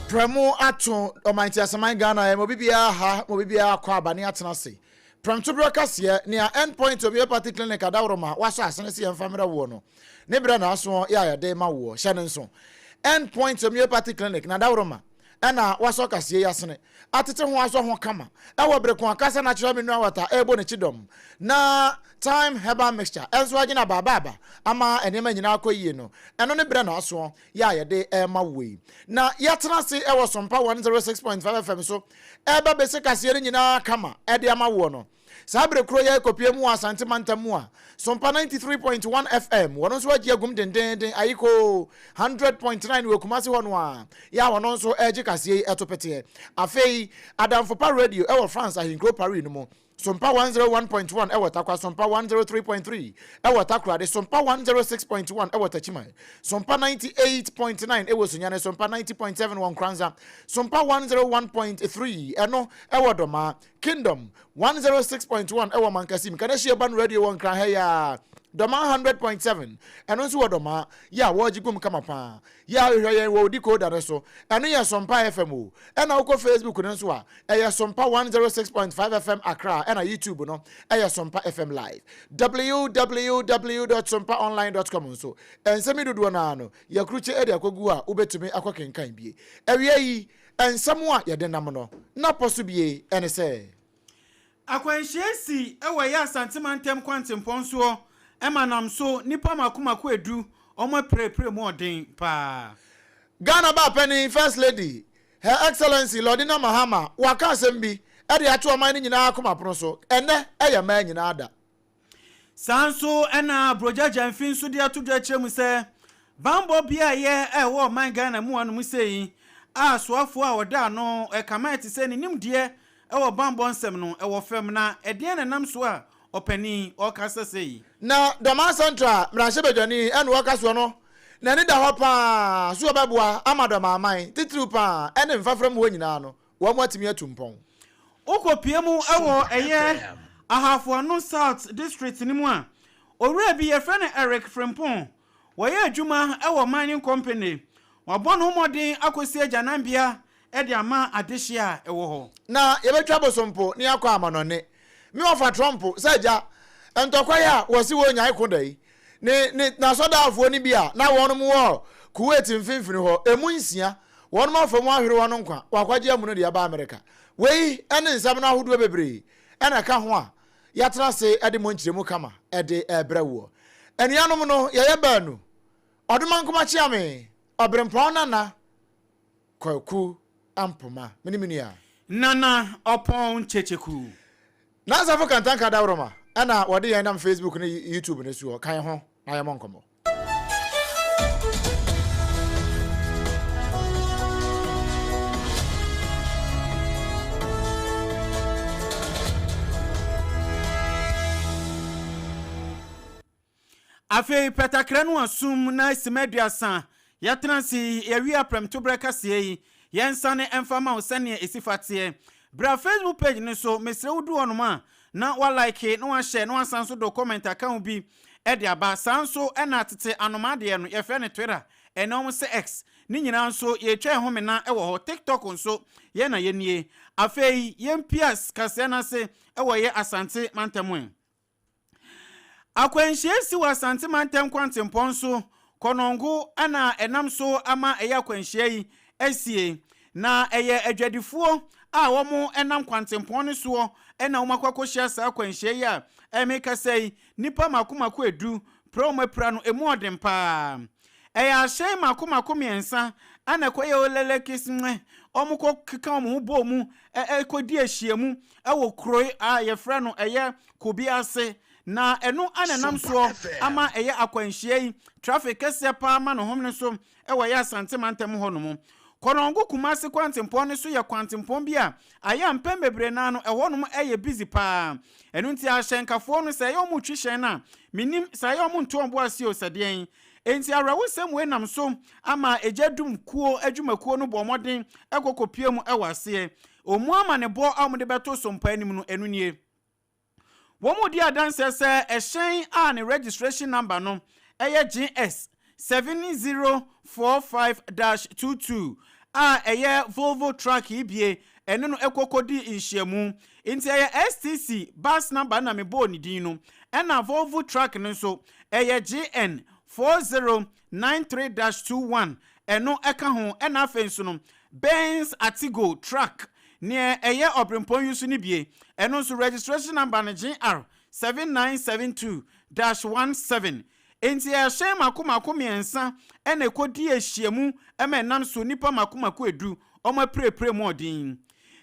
Premo ato omanti asaman Ghana mo bibia ha mo bibia kwa abane atena se. Prem to broadcast here near endpoint homeopathy clinic adawroma waso asene se yemfamira wo no. Ne bra na aso ya de ma wo hye ne nso. Endpoint homeopathy clinic na adawroma. Ena waso kasie yasene. Atete ho aso ho kama. Ewo brekon akasa natural mineral water ebo ne chidom. Na time herbal mixture enso agina baba ama enema nyina akoyie no eno ne bre na aso ya de ma we na yatena se ewo Sompa 106.5 FM so eba bese kase ne nyina kama e de ama wo no sabre kro ya kopie mu asante mantamu a Sompa 93.1 FM wono so agi agum denden ayiko 100.9 we kumase ho no a ya wono so agi kase etopete afei Adamfopa radio ewo France ahinkro Paris no mo Sompa 101.1 ewo takwa Sompa 103.3 ewo takwa de Sompa 106.1 ewo tachima Sompa 98.9 ewo sunyane Sompa 90.7 won kranza Sompa 101.3 eno ewo doma Kingdom 106.1 ewo mankasim kanehie ban radio won kran heya doma 100.7 eno nso wodoma ya wojigum kama pa ya hweye wo decoder so eno ya Sompa FM o ena uko Facebook no nso a eya Sompa 106.5 FM Accra ena YouTube no eya Sompa FM live www.sompaonline.com so ensemi dodo na no ya kruche ede akogu a ubetumi akokenkan bie ewie yi ensemu a yede nam no na poso bie ene se akwanhyesi ewe ya santimantem kwantempon so emanam so nipa makomako edu omo prepre mu odin pa Ghana ba penny first lady her excellency Lordina Mahama waka sembi e de ato oman ni nyina akoma prono so ene eya ma nyina ada sanso ena brojaja mfin so de ato do mu se bambo bia ye ewo man Ghana mu anu sei a soafo a oda no e kamati se ni nimde ewo bambo nsem no ewo fem na ede na nam so a opani o kasa sei na Doma Central mrashe bedwani enu waka so no na ni da ho pa so babua amadoma aman titru pa ene mfafram wo nyina no wo mwatimi atumpon okopie mu ewo eye ahafo no South district ni mu a owura bi ye friend Eric Frimpon wo ye adwuma ewo mining company wabonu modin akosi ajanambia e de ama adehia ewo ho na ye betwa bosompo ni akwa amanone mi ofa Trump seja entokwa ya wosi wo nyai kodai ni na soda afo ni bia na wonum wo Kuwait mfimfini ho emu nsia wonum afamu ahwere wono nkwa wakwaje amu no de aba America wei ene nsam na ahodo bebre ena ka ho a yatra se ede monchiremu kama ede ebrewo enuanom no ye baanu oduma nkoma chiame obrempon nana kwaku ampoma menimia nana opon checheku na Sarfo kantanka dawroma ana wode yan nam Facebook na YouTube na suo kan ho na yɛ monkomo afei petakra no asum na simeduasa yatransi yawia prem to brekase yi yensane emfama osane esifate bra Facebook page ni so mesre wudu onoma na wa like na wa share na wa sanso do comment account bi e de aba sanso e na tete anomade no ye fe ne Twitter e na om se X ni nyina nso ye twa home na e wo ho TikTok nso ye na ye nie afei ye mpias kase na se e wo ye asante mantamu akwanhyesi wa asante mantam kwantempon so konongo ana enam so ama eye akwanhyia yi esie na eye adwadifuo a womo enam kwantempon ne so ena womakwakohia sa akwanhyia yi a emeka sei nipa makomako edu promapra no emu odempa eye ahye makomako miensa ana koye olele kismwe omukọ keka omo bo mu ekodi ahyiamu ewo kroi a ye frɛ no eye kobi ase na eno anenam so ama eye akwanhyia yi traffic kese pa ama no homne so ewo ya asante mantem ho no mu konongo kumase kwantempon so ye kwantempon bia aya mpem bebre na no ewo no eye busy pa enu nti ahyenkafo no se ye omu twihyen na minim se ye omu ntombo ase osadien enti arawusem we nam so ama ejadum kuo adwumakuo no bomoden ekokopie mu ewase omu ama ne bo amu de beto Sompa anim no enu nie womu di adanse se ehyen a ne registration number no eye GS 7045-22 a ɛyɛ Volvo truck ibie ɛne no ekokodi nhyiamu nti ɛyɛ STC bus number na mebɔ ne din no ɛna Volvo truck no nso ɛyɛ GN 4093-21 ɛno ɛka ho ɛna afei nso no Benz Atigo truck near ɛyɛ Obrimpon yusu ni bie ɛno nso registration number no GR 7972-17 enti ɛhyɛn makomako miɛnsa ɛna ekodi ehyiamu ɛma nam so nipa makomako edu ɔmo aprepre mu ɔdin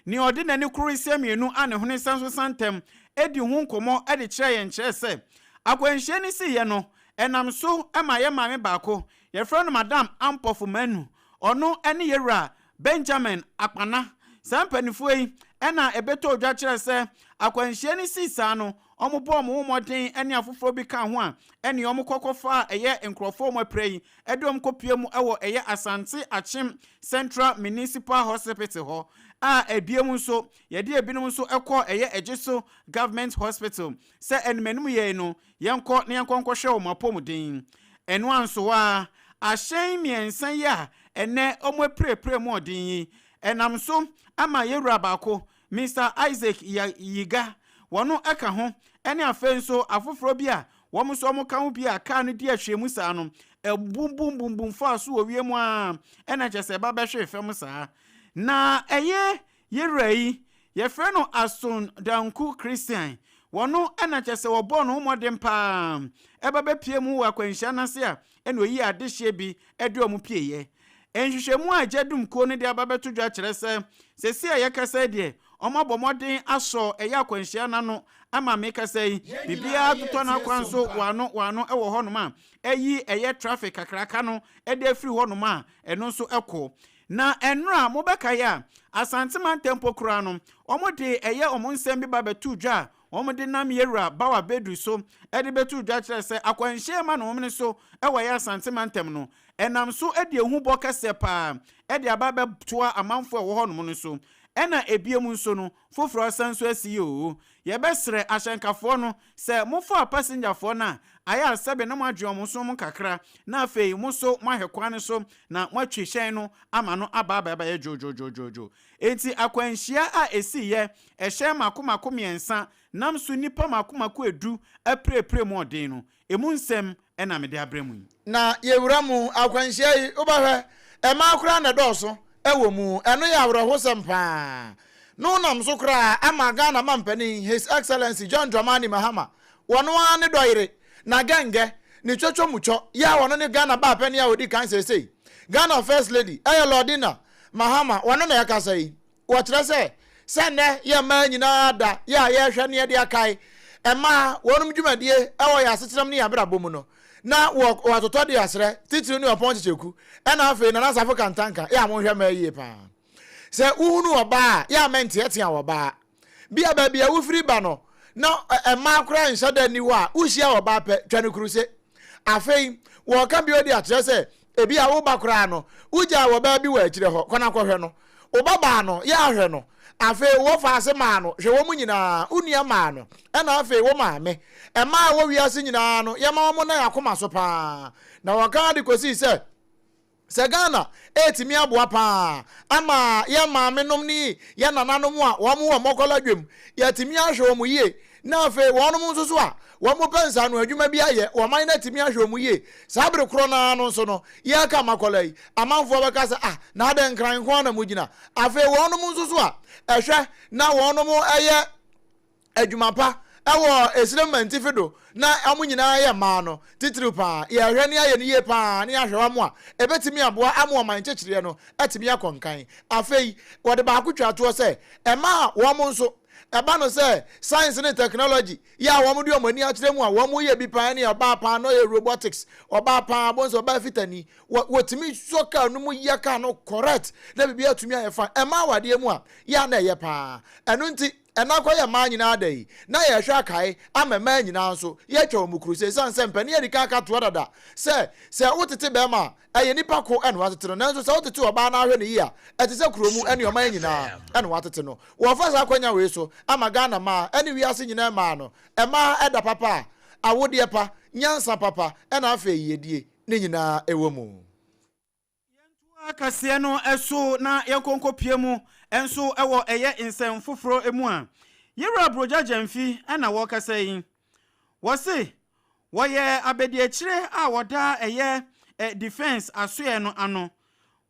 ni ɔde n'ani koro isia mienu a ne hone sanso santem edi ho nkɔmɔ ɛde kyerɛ yɛn kyerɛ sɛ akwanhyia ni si yɛ no ɛnam so ɛma yɛ maame baako yɛfrɛ no Madam Ampofo Manu ɔno ɛne yɛwura Benjamin Akpana saa mpanifo yi ɛna ɛbɛtɔ odwa kyerɛ sɛ akwanhyia ni si saa no ɔmo bɔ ɔmo mmɔden ɛne afoforo bi ka ho a ɛne ɔmo kɔkɔfa ɛyɛ nkrɔfo ɔmo apre yi ɛde ɔmo kɔpie mu ɛwɔ ɛyɛ Asante Achim Central Municipal Hospital hɔ a ebiem nso yɛde ebinom nso ɛkɔ ɛyɛ Ejiso Government Hospital sɛ ɛnmenum yɛ no yɛnkɔ ne yɛnkɔ nkɔhwɛ ɔmo apɔmuden ɛno anso a ahyɛn miɛnsa yi a ɛnɛ ɔmo aprepre mu ɔden yi ɛnam so ama yɛwura baako Mr. Isaac Yiga wɔno ɛka ho ɛne afei nso afoforo bi a wɔn nso ɔmo ka ho bi a kaa no di ahwɛmu saa no ɛbumbum fa so wɔ wiem a ɛna kyɛ sɛ ba bɛhwɛ fam saa na ɛyɛ yɛwura yi yɛfrɛ no Ason Danku Christian wɔno ɛna kyɛ sɛ wɔbɔ no mmɔden paa ɛba bɛpie mu wɔ akwanhyia n'ase a ɛna oyi adehye bi ɛde ɔmo pieyɛ nhwehwɛmu a gyadum ko ne de aba bɛto dwa kyerɛ sɛ sɛsi a yɛkasa deɛ ɔmo abɔ mmɔden asɔ ɛyɛ akwanhyia n'ano ama me kasa yi bibia totɔ na kwan so wano ɛwɔ hɔ nom a ɛyi ɛyɛ traffic kakraka no ɛde afiri hɔ nom a ɛno nso ɛkɔ na ɛnura mo bɛka ya Asante Man tempo kura no ɔmo de ɛyɛ ɔmo nsɛm bi ba bɛto dwa ɔmo de nam yɛwura bawa bedu so ɛde bɛto dwa kyerɛ sɛ akwanhyia ma no ɔmo ne so ɛwɔ yɛ Asante Man tem no ɛnam so ɛde ehu bɔ kɛsɛ paa ɛde aba bɛtoa amanfo ɛwɔ hɔ nom no so ɛna ebiem nso no foforo sanso asi o yɛbɛsrɛ ahyɛnkafoɔ no sɛ mofo passengerfoɔ na ayɛ asɛbe na moadwe ɔmo so mo kakra na afei mo so moahwekwa ne so na moatwi hyɛn no ama no aba yɛ jojojojojo enti akwanhyia a esi yɛ ɛhyɛn makomako miɛnsa nam so nipa makomako edu aprepre mu ɔden no emu nsɛm ɛna mede abrɛ mu na yɛwura mu akwanhyia yi wobɛhwɛ ɛma akora na dɔɔso ɛwɔ mu ɛno yɛ awerɛhosɛm paa no nam so kora ama Ghana mampani His Excellency John Dramani Mahama wɔno a ne dɔyere na genge ne twotwo mucho ya wɔno ne Ghana ba pani a odi kan sesei Ghana First Lady ɛyɛ Lordina Mahama wɔno na yakasa yi wɔkyerɛ sɛ sɛnɛ yɛ ma nyina da ya yɛhwɛ ne yɛde akai ɛma wɔnom dwumadie ɛwɔ yɛ asetenam ne yɛabrabɔ mu no na wɔtotɔ de asrɛ titiri ne ɔpɔn kyekyɛku ɛna afei na nasafo kantanka ya mo hwɛ ma yie pa sɛ uhunu ɔbaa ya mente etia ɔbaa bia ba bia wufiri ba no na ɛma akora nhyɛ da ni wa uhia ɔbaa pɛ twanu kuruse afei wɔka bi odi akyerɛ sɛ ebi a wo ba kora no ugya ɔbaa bi wɔ akyire hɔ kɔna kɔhwɛ no ɔbaba no ya ahwɛ no afei wo fa ase ma no hwɛ wo mu nyina unia ma no ɛna afei wo maame ɛma wo wiase nyina no yɛma wo na yakoma so pa na wɔka de kosi sɛ Ghana etimi aboa pa ama ye maame nom ni ye nananom a wo mo mokola dwem yatimi ahwe wo yie na afi wonom nso so a wo mo pensa no adwuma bi aye wo man na timi ahwe wo yie sabre kro na no nso no ye ka makola yi amanfo beka se na de nkran ko na mugina afi wonom nso so a ehwe na wonom eye adwuma pa ewo esremanti fido na amunyina ya ma no titiri pa ya hwe ne aye ne ye pa ne ahwe mo a ebetimi aboa amo man kyekire no atimi akonkan afei wode ba akotwa to se ema wo mo nso eba no se science and technology ya wo mo de omani akire mu a wo mo ye bi pa ne oba pa no ye robotics oba pa bonso oba fitani wotimi soka no mu ye ka no correct na bibia atumi ayefa ema wade mu a ya na ye pa eno nti ena kwa ya ma nyina adai na ya hwa kai amema nyina nso ye twa omukuru se san se mpani edi ka to dada se wotete be ma aye nipa ko eno watete no nso se wotete oba na ahwe ne yi a etese kuromu ene oma nyina eno watete no wo fa sa kwanya we so ama Ghana ma ene wi ase nyina ma no ema eda papa awode pa nyansa papa ena afa yedie ne nyina ewo mu Akasie no eso na yenkonko pie mu enso ewo eye nsem foforo emu a yewra broja jamfi na wo kasa yi wo se wo ye abedi akire a woda eye defense asoye no ano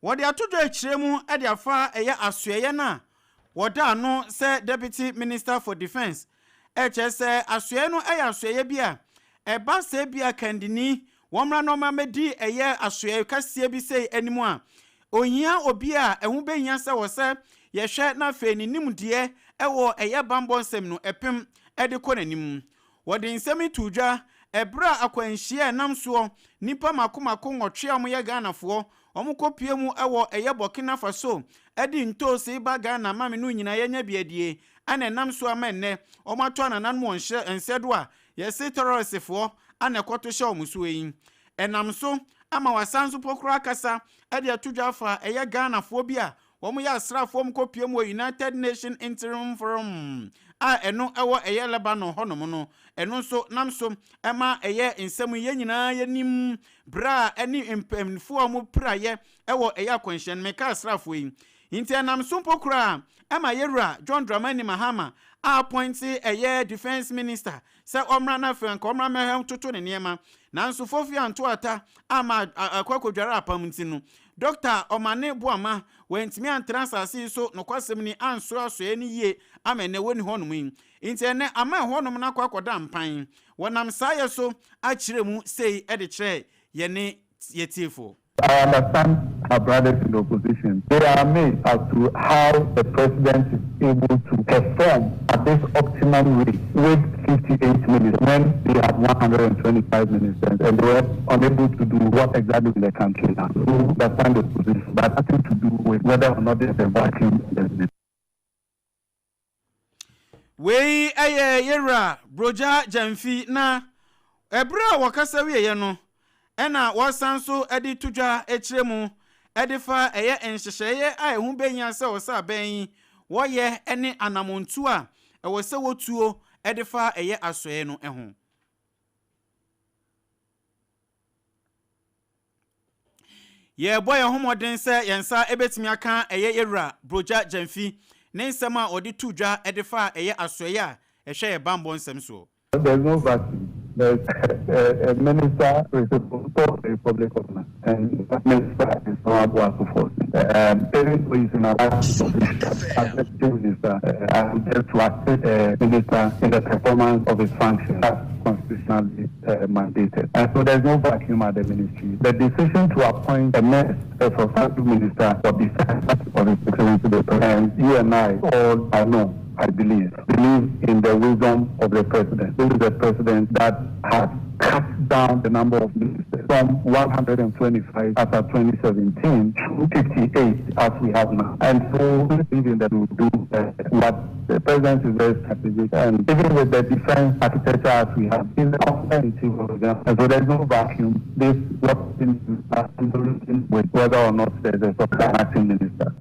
wo de atodo akire mu e de afa eye asoye na woda no se deputy minister for defense se asoye no eye asoye bia e ba se bia kandini womra no ma medi eye asoye kasie bi sei animu a ohia obi a ehu behia se wo se yehwe na fe ni nimde ewo eye bambon sem no epem ede kɔ nanim wode nsemi tudwa ebra akwanhia nam so nipa makomako nwɔtwe am ye Ghanafo omukopie mu ewo eye Burkina Faso edi ntosi ba Ghana mame no nyina yenya biadie ana nam so amenne omato ananan mo nsedo a yesi terroristfo ana kɔto hye omuso yi enam so ama wasanso pokura kasa ede atudwa fa eye Ghanafo bi a womu ya asrafo mkopie mu United Nation Interim Forum a eno ewo eye Lebanon honom no eno so namso ema eye nsem ye nyina yanim bra eni empemfo mu praye ewo eye akwanhyen meka asrafo yi inti namso pokura ema yewra John Dramani Mahama appointed eye defense minister se omra na fe nka omra mehem toto ne niema nanso fofi anto ata ama akwakodwara apamnti no Dr. Omane Buama wentimi antransase so nokwasem ni anso asoe ni ye amene woni honum yi intene ama honum na kwakoda mpan wonam saye so akiremu sei ede kire ye ne yetifo. I understand our brothers in the opposition. They are amazed as to how the president is able to perform at this optimum rate with 58 minutes when they had 125 ministers and they were unable to do what exactly in the country now. So understand the position, but nothing to do with whether or not there's a vacuum in the We yera broja jamfi na ebra wakasa wiye no ena wasanso edi tudwa ekiremu edifa eye enhyehyeye a ehu benya se wosa ben woye ene anamontu a ewose wotuo edifa eye asoye no ehu ye boy homoden se yensa ebetimi aka eye yewra broja jamfi ne nsema odi tudwa edifa eye asoye a ehwe bambon nsem so. There's no vacuum. There's a minister responsible for the Republic of Ghana, and that minister is not one to force. Even though he's in a as deputy minister, I'm there to assist the minister in the performance of his function. That's constitutionally mandated. And so there's no vacuum at the ministry. The decision to appoint a substantive minister for defense of his excellency the president, and you and I all know, I believe in the wisdom of the president. This is a president that has cut down the number of ministers from 125 after 2017 to 58 as we have now. And so we believe that we will do what the president is very strategic. And even with the defense architecture as we have, is alternative. And so there's no vacuum. This what is with whether or not there's a acting minister.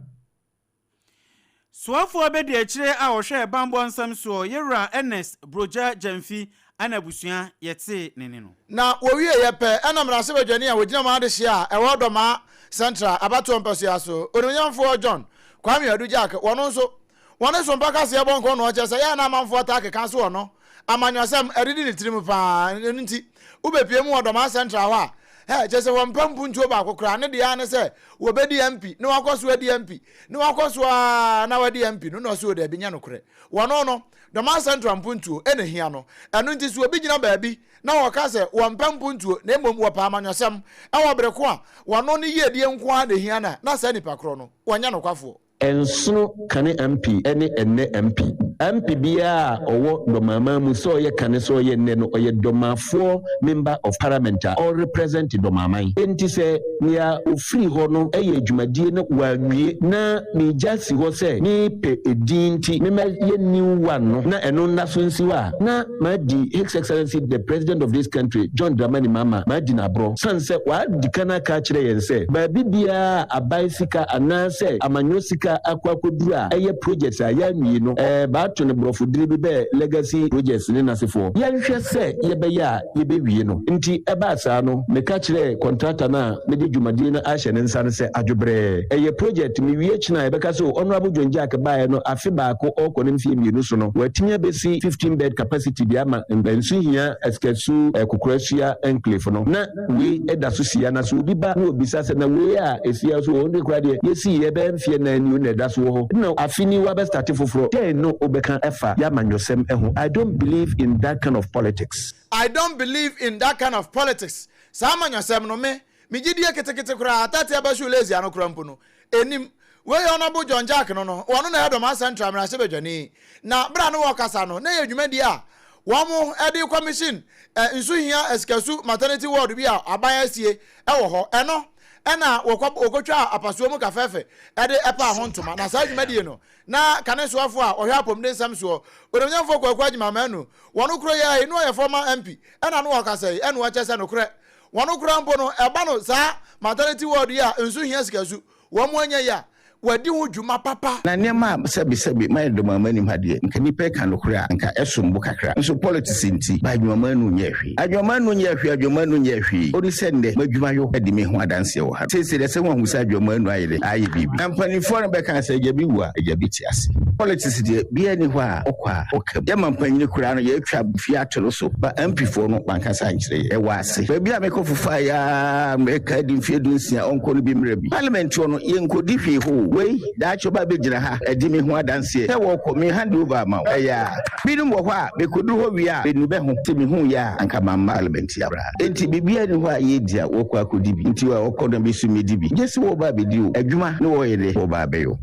Swafo abedi akire a ohwe bambo nsam so yewra Ernest broja jamfi anabusua yete nene no na wowie yepe enamrase badwani a wogina ma de hye a ewo doma central abato mpaso aso ononyamfo John Kwame Adujak wono so mpaka se bonko no oche se ya na amamfo attack kan so wono amanyosem eridi ni tirim pa nti ubepie mu doma central ho a jese wampampu ntuo ba kokora ne de ya ne se wo bedi MP ne wakoso adi MP ne wakoso na wadi MP no so de binya no kore wono no doma central mpuntuo ene hia no eno nti so obi gina baabi na woka se wampampu ntuo na emom wo pa amanyosem e wo breko a wono ne yedie nko a ne hia na sa nipa koro no wonya no kwafo ensono kane MP ene enne MP bia owo domama mu so ye kane so ye nne no oye domafo member of parliament or represent domama enti se nia ofri ho no eye adwumadie no wanwie na me jasi ho se ni pe edinti me ye new one no na eno na so nsiwa na madi his excellency the president of this country John Dramani Mahama madi na bro sanse wa dikana ka kire yense ba bibia abaisika anase amanyosika akwakodura eye projects a ya nwie no ba to ne brofudiri bi be legacy projects ne nasefo yɛhwɛ sɛ yɛbɛyɛ a yɛbɛwie no nti ɛba saa no meka kyerɛ contractor na mede dwumadie no ahyɛ ne nsa no sɛ adwobrɛ ɛyɛ project me wie kyina yɛbɛka sɛ honorable John Jack bae no afe baako ɔkɔ ne mfie mmienu so no watumi abɛsi 15 bed capacity bi ama nso hia eskesu kokorasua enclave no na we ɛda so sia na so obi ba na obisa sɛ na we a esia so onde kura de yesi yɛbɛ mfie na aniu na ɛda so hɔ na afini wa bɛ start foforo then no obɛka ɛfa ya manyosɛm ɛho. I don't believe in that kind of politics. I don't believe in that kind of politics. Sa manyosɛm no me gidie ketekete kura atati abashu lazy ano kura mpo no enim we honorable John Jack no ono na Edom Central mra se bedwane na bra no wokasa no na ye dwumadi a womo edi commission nsu hia esikasu maternity ward bi a aban asie ewo ho eno ena wokotwa apasuo mu kafefe ede epa ho ntoma na sa dwumadi no na kane soafo a ohwa apomde nsam so odomnyamfo kwakwa agima manu wono kro ya enu ye former MP ena no wokasa enu wa chese no kre wono kro mpo no eba no sa maternity ward ya nsu hia esikasu womo anya ya wadi ho dwuma papa na nema sebi my domamani hade nka nipa ka no kura nka esombo kakra nso politics nti ba dwumamanu nyehwe adwumamanu nyehwe oni sende madwuma yo ade me ho adanse wo ha sese de se ho hu sa adwumamanu aye bibi ampani for no be kan se ejabi wa ejabi ti ase politics de bia ni ho a okwa okam ya mampani kura no ya atwa fi atoro so ba MP for no banka sa nkire e wa ase ba bia me ko fufa ya me ka di mfie dunsia onko no bi mrabi parliament no ye nkodi hwe ho wei da choba be gina ha edi me ho adanse e wo ko me hand over ma ya binum wo ha be kodu ho wi a benu be ho ti me hu ya anka mamma parliament ya bra enti bibia ni ho a ye dia wo ko akodi bi enti wa wo ko na be su me di bi jesi wo ba be di o adwuma ne wo ye de wo ba be yo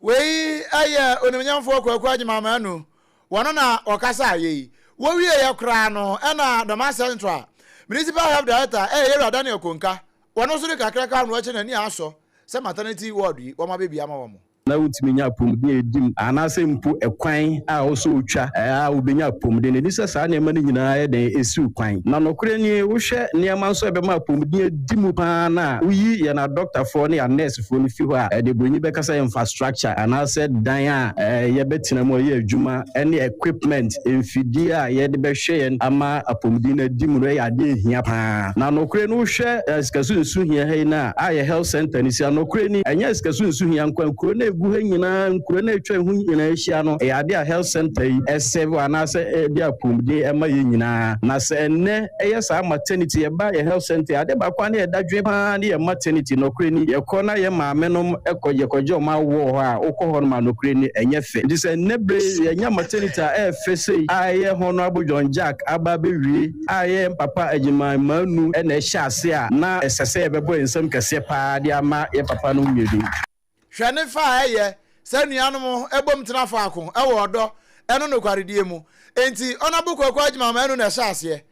wei aye onimnyamfo kwakwa agima manu wono na okasa aye wo wie ya kra no na Doma Central municipal health director Yero Daniel Konka wono so de kakra ka no ache na ni aso se maternity ward yi wo ma bebi ama wo mo na wutimi nya pomde edim anase mpo ekwan a oso otwa a obenya pomde ne disa saa ne ma ne nyina ye den esi kwan na nokure ni wo hwe ne ma nso ebe ma pomde edim pa na uyi ye na doctor for ne ya nurse for ni fi ho a de bonyi be kasa infrastructure anase dan a ye betina mo ye adwuma ene equipment enfidi a ye de be hwe ye ama apomde na edim no ya de hia pa na nokure no hwe sikasu nsu hia he na a ye health center ni si nokure ni enya sikasu nsu hia nkwan kuro na egu nyina nkuro na etwa hu nyina ehia no e ade a health center yi eseve anase de apomde ema ye nyina na se enne eye sa maternity ye ba ye health center ade ba kwa na ye dadwe pa na ye maternity no kure ni ye kɔ na ye maame no ekoje kojo ma wo ho a ukɔ ho ma no kure ni enye fe ndi se enne bre ye nya maternity a fe sei a ye honorable John Jack aba be wie a ye papa agima manu na ehia ase a na esese ye bebo ensem kese pa de ama ye papa no nyedu hwene fa eye se nuanom ebom tena fa akon ewo odo eno no kwaredie mu enti onabu kwakwa agima manu na ehia ase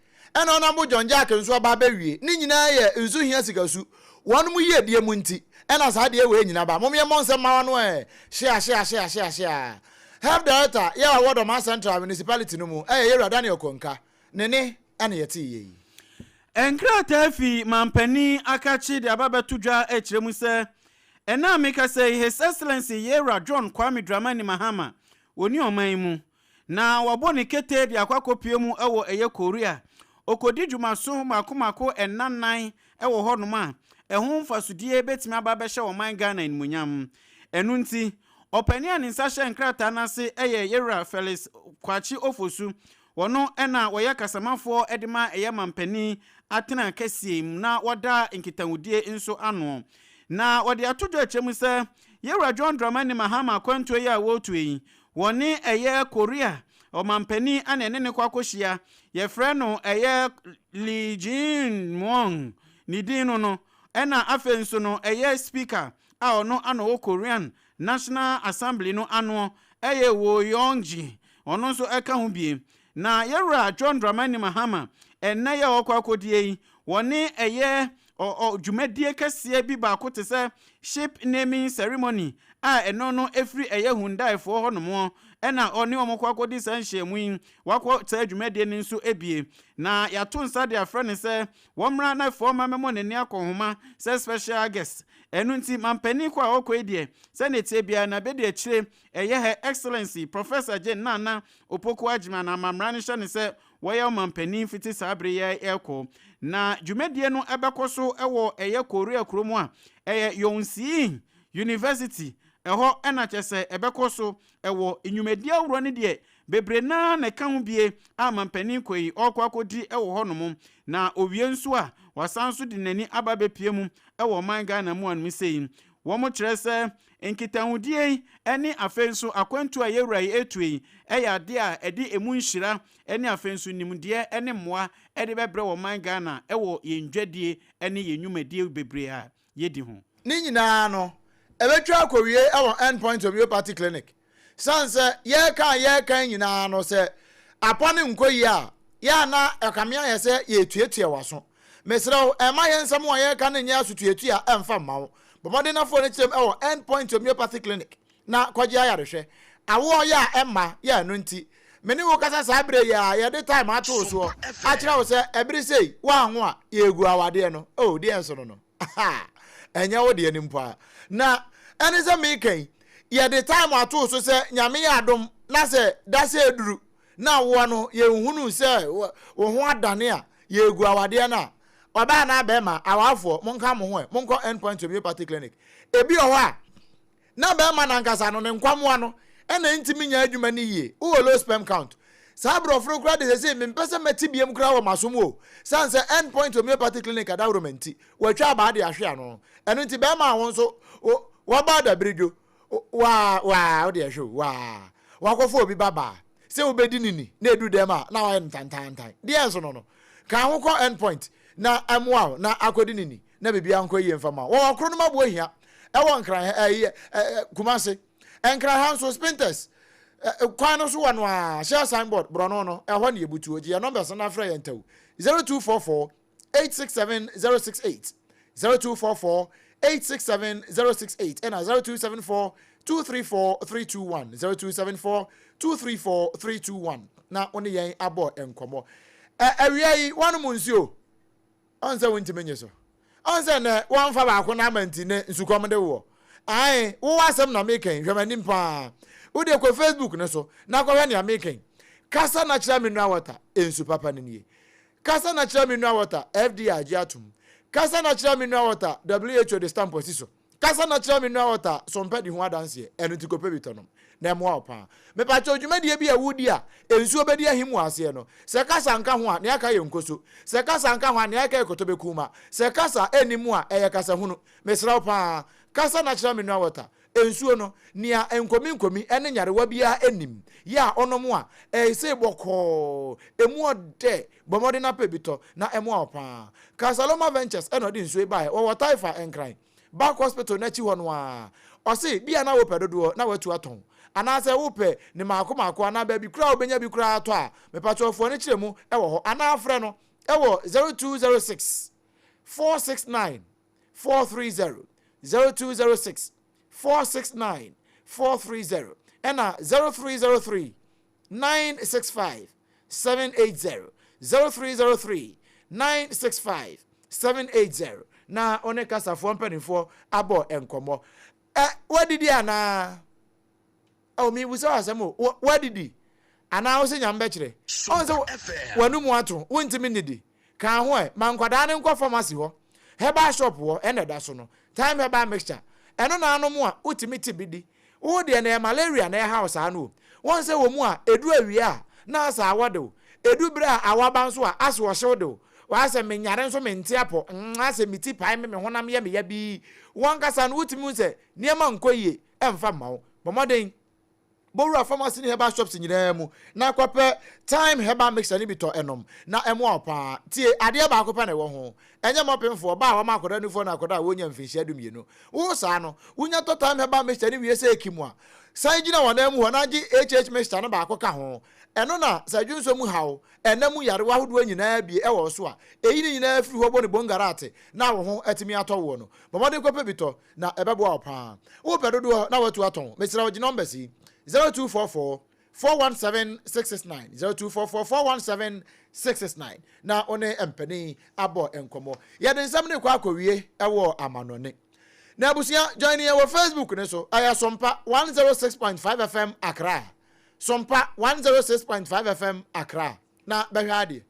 eno onabu John Jack nso aba be wie ni nyina ye nsu hia sikasu wonu mu ye die mu nti ena sa de we nyina ba momye monsem ma wonu share help director ye wa Doma Central municipality no mu Yero Daniel Konka nene ene yeti ye enkrata fi mampani akachi de ababetu dwa ekiremu se ena meka say His Excellency Yero John Kwame Dramani Mahama woni oman mu na wabone kete de akwakopie mu ewo eye Korea okodi dwumaso makomako enanan ewo honoma ehun fasudie betimi ababehye oman Ghana nmunyam enu nti opani aninsa hye nkrata nase eye Yero Felix Kwachi Ofosu wono ena woye kasamafo edima eye mampani atena kasiem na wada nkitawudie nso ano na wode atodo achemu se Yero John Dramani Mahama kwanto ya wotu yi woni eye Korea o mampani anene ne kwakohia ye frɛ no eye Lee Jin-won ni dino no ena afenso no eye speaker a ono ano Korean National Assembly no ano eye Wo Yongji ono so eka ho bie na Yero John Dramani Mahama enna ye okwakodie yi woni eye dwumadie kase bi ba ko te se ship naming ceremony a eno no efri eye Hyundai fo ho no mo ɛna ɔne ɔmo kɔ akɔdi saa nhyiamu yi wakɔ saa adwumadie no nso ebie na yɛato nsa de afrɛ ne sɛ wɔmmra na afɔ ma mɛmɔ n'ani akɔhoma sɛ special guest ɛno nti mampani kɔ a ɔkɔ yi deɛ sɛ ne tie biara na bɛdi akyire ɛyɛ Her Excellency Professor Jane Nana Opoku Agyeman na amamra no hyɛ ne sɛ wɔyɛ mampani fiti saa bere yɛ ɛkɔ na dwumadie no ɛbɛkɔ so ɛwɔ ɛyɛ Korea kurom a ɛyɛ Yonsei University ɛhɔ ɛna kyɛ sɛ ɛbɛkɔ so ɛwɔ nnwumadie awuro no deɛ bebre na ka ho bie a mampani kɔ yi ɔkɔ akɔdi ɛwɔ hɔ nom na owie nso a wasan so de n'ani aba bepie mu ɛwɔ man Ghana mu anum sei wɔn kyerɛ sɛ nkitahodie yi ɛne afei nso akwantu a yɛwura yi etu yi ɛyɛ ade a ɛde emu nhyira ɛne afei nso nimdeɛ ɛne mmoa ɛde bɛbrɛ wɔ man Ghana ɛwɔ yɛn dwadie ɛne yɛn nnwumadie bebree a yɛdi ho ne nyinaa no ɛbɛtwa akɔwie ɛwɔ endpoint homeopathy clinic sanse yɛka nyinaa no sɛ apɔne nkɔ yi a yɛana ɛkamea yɛ sɛ yɛtuatua waso mesrɛw ɛma yɛ nsɛm a yɛka no nyɛ asotuatua ɛmfa mma wo bɔmɔden nafoɔ no kyerɛm ɛwɔ endpoint homeopathy clinic na kɔgye ayarehwɛ awoɔ yɛ a ɛmma yɛ no nti mene wo kasa saa berɛ yɛ a yɛde time atoo soɔ akyerɛ wo sɛ ɛbere sei woanwo a yɛgu awadeɛ no deɛ nso no ɛnyɛ wo deɛ no mpo a na ɛne sɛ mekan yɛde time atoo so sɛ nyame yɛ adom na sɛ da sɛ aduru na woɔ no yɛhunu sɛ wo ho adane a yɛgu awadeɛ no a ɔbaa na bɛma awafoɔ monka mo ho monkɔ endpoint homeopathy clinic ebi wɔ hɔ a na bɛma na nkasa no ne nkwamoa no ɛna ntimi nya adwuma no yie wo low sperm count saa brɔforo kura de sɛ mempɛ sɛ mɛti biem kura wɔ masom o san sɛ endpoint homeopathy clinic adawromanti watwa abaa de ahwe ano ɛno nti bɛma wo nso wɔba da bridwo wa wo de ahwe wa wakɔfo obi baba sɛ wobɛdi nini na edu dem a na wɔyɛ ntantantan deɛ nso no ka ho kɔ endpoint na ɛmoa na akɔdi nini na bibia nkɔ yie mfama wɔn kro no mabo hia ɛwɔ nkran kumase nkran ha nso spinters kwan no so wɔ no a share signboard brono no ɛhɔ ne yebutu ogie ya numbers na afra yɛ ntaw 0244 867068 0244 867068 and 0274 234 321 0274 234 321 na oni yɛn abɔ nkɔmɔ awia yi wɔn mu nsuo ɔn sɛ wɔntimi nye so ɔn sɛ ne wɔn fa baako na amanti ne nsukɔm de wɔ ai wo asɛm na mekan hwɛmani pa wo de kɔ Facebook ne so na kɔ hwɛ ne mekan kasa natural mineral water ensu papa ne nie kasa natural mineral water FDA agye atum kasa natural mineral water WHO de stamp osi so kasa natural mineral water Sompa di ho adanse eno ti kɔ pɛ bitonom na mo apa me pa cho dwumadie bi a wudi a ensuo bedi ahimu ase no se kasa nka ho a ne aka ye nkoso se kasa nka ho a ne aka ekotobekuma se kasa enimu a eye kasa hunu mesra pa kasa natural mineral water ensuo no nia enkomi ene nyarewa bia enim ya onomo a se boko emu ode bomode na pebito na emu apa Casaloma Ventures eno di nsuo ba e wo taifa enkran back hospital na chi ho no a o se bia na wo pedodo na watu aton ana se wo pe ne maako ana ba bi kura obenya bi kura ato a me patofo ne kiremu e wo ho ana afre no e wo 0206 469 430 0206 469 430 and 0303 965 780 0303 965 780 na one kasa fo mpanifo abo enkomo what did ana o mi busa asemo what did ana o se nyambe kire o se wanu mu ato wontimi nidi kan ho mankwada ne nkɔ pharmacy ho herbal shop ho eneda so no time herbal mixture eno na anu mu a utimi tibidi wo de na malaria na house anu won se wo mu a edu awie a na asa awode edu bra awaba nso a aso wo hyew wa se menyare nso mente apo ase miti pai me honam ye me ya bi won kasa no utimi se niema nkoyie emfa mawo bomoden bowura pharmacy ni herbal shops nyina mu na kwape time herbal mixture ni bito enom na emu opa tie ade ba akopa na wo ho enye mopemfo ba wa makoda nufo na akoda wonya mfinhia dumienu wo sa no wonya to time herbal mixture ni wie se ekimu a sai gina wona mu ho na gi mixture no ba akoka ho eno na sajunso mu hawo enamu yare wa hodo nyina bi e wo so a eyi ni nyina afiri ho bo ne bongarate na wo ho atimi atɔwo no bomode kwape bito na ebebo opa wo pedodo na watu aton mesira wo gi numbers 0244 417-669 0244-417-669 na one empani abo enkomo ye den nsam ne kwa akowie ewo amanone na abusia join here on Facebook ne so aya Sompa 106.5 FM Accra Sompa 106.5 FM Accra na behwade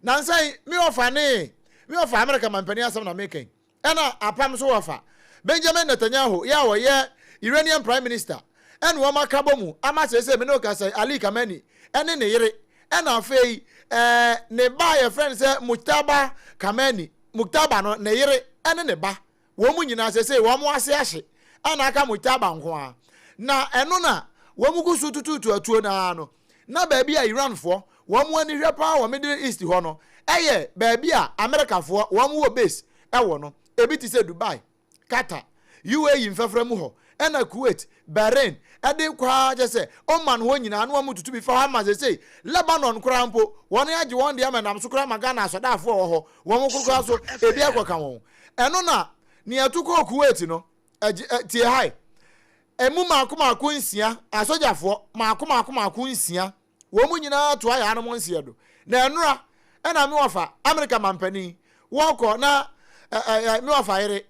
na nsai mi ofa America mampani asam na making ena apam so ofa Benjamin Netanyahu ya wo ye Iranian Prime Minister en wo makabo mu ama sese me no ka say Ali Khamenei ene ne yire ena afei ne ba ye friend say Mujtaba Khamenei Mujtaba no ne yire ene ne ba wo mu nyina sese wo mu ase ahye ana aka Mujtaba nko a na eno na wo mu gusu tututu atuo na no na ba bia Iran fo wo mu ani hwe pa wo Middle East ho no eye ba bia America fo wo mu wo base ewo no ebi ti say Dubai Qatar UAE mfafra mu ho ena Kuwait Bahrain ade kwa je se o man ho nyina no amututu bi fa ha ma se Lebanon kura mpo won age won de amanam so kura magana asodafo ho won mo kura so ebi akoka won eno na ne atuko Kuwait no tie hai emu maako nsia asojafo maako nsia wo mu nyina to aya no mo nsia do na enura ena me wofa America mampani woko na me wofa yire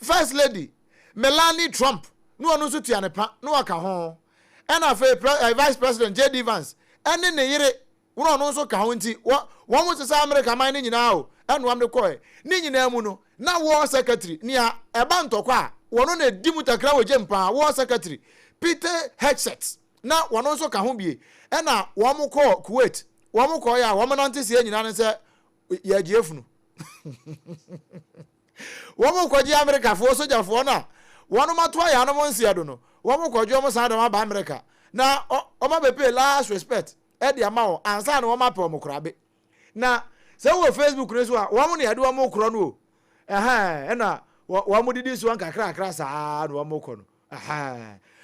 First Lady Melanie Trump no onu so tua ne pa no aka ho ena fe Vice President J.D. Vance ene ne yire wo onu so ka ho nti wo mo se America man ni nyina o enu am de koe ni nyina mu no na war secretary nia eba ntokwa a wono na di mutakra wo jempa war secretary Peter Hegseth na wono so ka ho bie ena wo mo ko Kuwait wo mo ko ya wo mo nante sie nyina ne se ya giefunu wo mo ko ji America fo soja fo na wono matwa ya no mo nsia do no wo mo ko jo mo san do ma ba America na o ma be pay last respect e di ama wo ansa na wo ma pe o mo krabe na se wo Facebook ne so a wo mo ne ade wo mo kro no ena wo mo didi so nkakra sa no wo mo ko no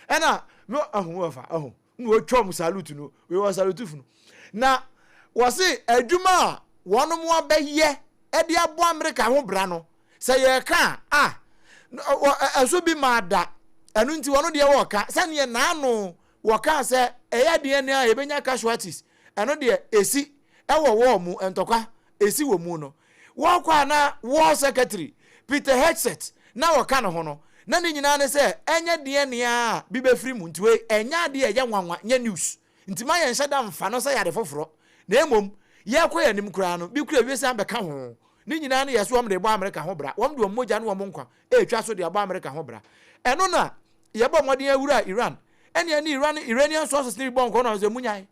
ena no ahun fa ahun no twom salute no we was salute fu no na wo se adwuma wono mo abeye e di abo America ho bra no se ye ka aso bi mada enu nti wono de wo ka se ne na no wo ka se eya de ne a ebenya casualties enu de esi wo mu entokwa esi wo mu no wo kwa na war secretary Peter Hegseth na wo ka no ho no na ni nyina ne se enye de ne a bi be free mu ntiwe enya de eya nwanwa nya news nti ma ye nhada mfa no se ya de foforo na emom ye kwa ya nim kura no bi kura wiese ambeka ho ni nyina ne yeso de bo America ho bra wom de moja ne wom nkwa etwa so de bo America ho bra eno na ye bo moden awura Iran ene ni Iranian sources ni bo nko no ze munyai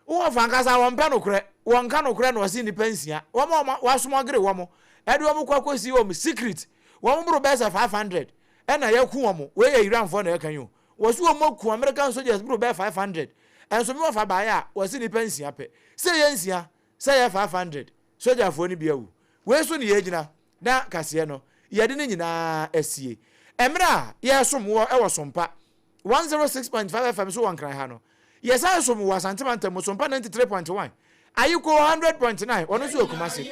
wo fankasa won pe no kure won ka no kure no si ni pensia wo wasomo gre wo mo ede wo kwakosi wo secret wo bro besa 500 ena ye ku wo mo we ye Iran fo na ye kan yo wo so mo ku American soldiers bro be 500 enso mi wo fa ba ya wo si ni pensia pe se ye nsia se ye 500 soldier fo ni bia wu we so ni ye gina na kase no ye de ni nyina asie emra ye som wo e wo Sompa 106.5 FM so wan kran ha no ye sa som wo Asantema mo Sompa 93.1 ayiko 100.9 ono so okumase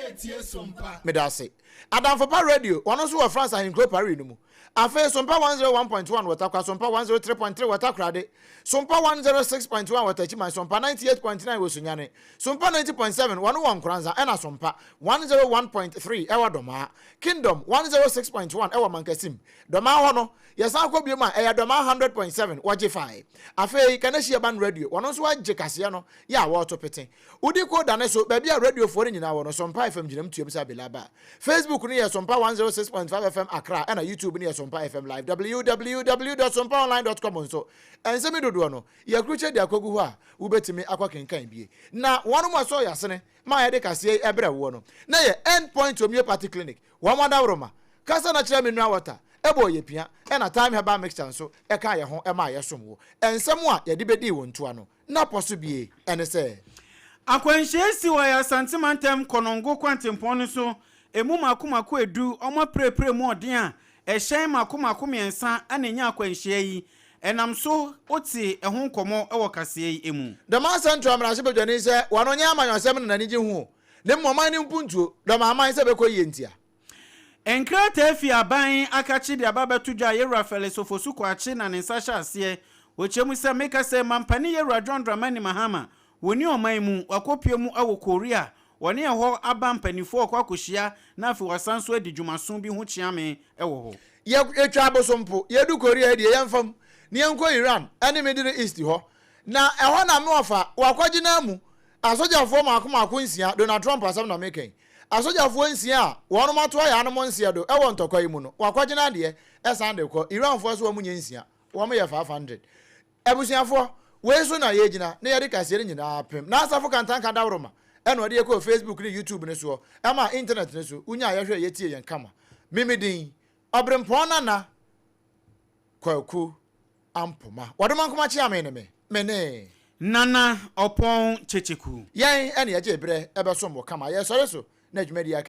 me da se Adamfopa radio ono so wa France and Club Paris no mu afa Sompa 101.1 watakwa Sompa 103.3 watakrade Sompa 106.1 watachima Sompa 98.9 wosunyane Sompa 90.7 wano wa nkranza ena Sompa 101.3 ewa doma Kingdom 106.1 ewa Mankasim doma hono yesa akwa bioma eya doma 100.7 waje5 afa kanashia ban radio wano so waje kase no ya wato pete udi ko dane so ba bia radio for nyina wono Sompa FM jinam tuem sa belaba Facebook ni ya Sompa 106.5 FM Accra ena YouTube ni ya Sompa FM live www.sompaonline.com so ensemi dodo no ya kruche dia kogu ho a ubetimi akwa kenkan bie na wonu mo so ya sene ma ya de kase ebre wo no na ye endpoint homeopathy clinic wo mo da roma kasa na kire mineral water ebo ye pia ena time heba mixture so e ka ye ho e ma ye som wo ensem a ye de bedi wo ntoa no na poso bie ene se akwanhyesi wa ya Asantema konongo kwantempon so emu makomako edu omo prepre mu odin a ehyen makomako miensa anenya akwanhyia yi enam so oti ehun komo ewo kase yi emu dama central amrase bedwani se wano nya amanyosem na nanye hu ne moman ni mpuntuo dama aman se bekoye ntia enkrata fi aban akachi de ababetu dwa ye Rafael Sofosu kwachi na nsa hya ase wochemu se meka se mampani ye John Dramani Mahama woni oman mu wakopie mu awo Korea woni ho aba mpanifo kwakohia na afi wasanso adi dwumaso bi ho chiame ewo ho ye etwa abosompo ye du Korea die yemfam ne enko Iran ene Middle East ho na eho na me ofa wakwagina mu asojafo maako nsia Donald Trump asam na meken asojafo nsia wono mato ya anom nsia do ewo ntokwa yi mu no wakwagina de esande ko Iran fo so wamunye nsia wo me ye 500 ebusiafo weso na ye gina na ye de kase nyina apem na asafo kantanka dawroma eno de ko Facebook ni YouTube ne so ama internet ne so unya ye hwe ye tie yen kama mimidin obrempona na kwaku ampoma wadoma nkoma chi ame ne me mene Nana Opon Checheku yen ene ye je bre ebe so mo kama ye sore so na adwumadi